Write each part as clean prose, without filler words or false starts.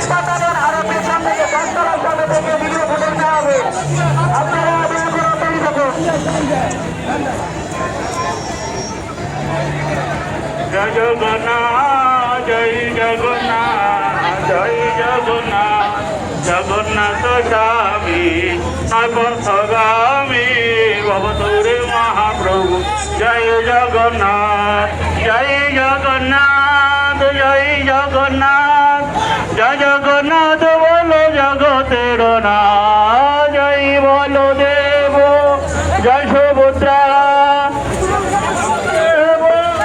হাসপাতালের আরবের সামনে যে দশতলার সামনে থেকে ভিডিও ফুটেজ নেওয়া হবে। আপনারা তৈরি থাকুন। জয় জগন্নাথ, জয় জগন্নাথ, জয় জগন্নাথ, জগন্নাথ স্বামী পথগামী ভবতৌরে মহাপ্রভু। জয় জগন্নাথ, জয় জগন্নাথ, জয় জগন্নাথ, জয় জগন্নাথ বলো জগতের নাথ। জয় বলো দেব, জয় সুভদ্রা।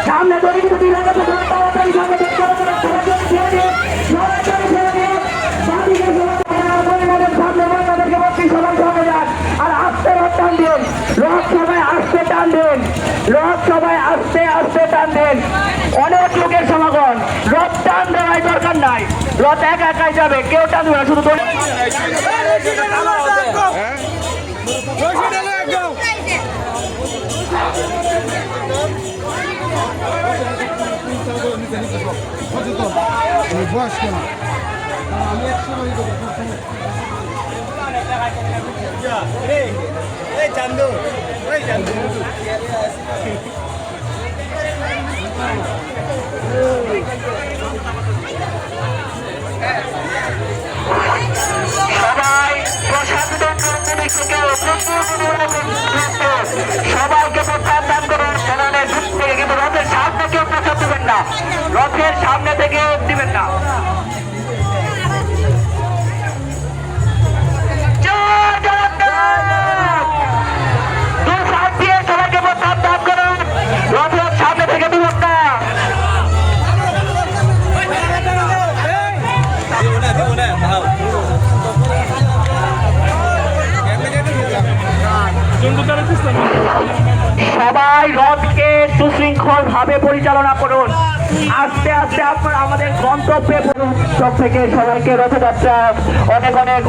সামনে দড়ি কিন্তু দুই লাগাতে তাড়াতাড়ি সামনে দেখতে হবে। আর আস্তে রথ টান দিন, রথ সবাই আস্তে টান দিন, রথ সবাই আস্তে আস্তে টান দিন। অনেক লোকের সমাগম, রথ টান দেওয়ার দরকার নাই, রথ একা একাই যাবে, কেউ টান দেবে না, শুধু বয়স কেন আমি চান্দু সবাই সবাইকে প্রস্তাব দান করুন। সেখানে থেকে কিন্তু রথের সামনে কেউ প্রস্তাব দিবেন না, রথের সামনে থেকে দিবেন না। সবাইকে প্রস্তাব দান করুন, রথের সামনে থেকে দিবেন না। সবাই রথকে সুশৃঙ্খল ভাবে পরিচালনা করুন, আস্তে আস্তে আপনারা আমাদের গন্তব্যে থেকে সবাইকে রথযাত্রা অনেক অনেক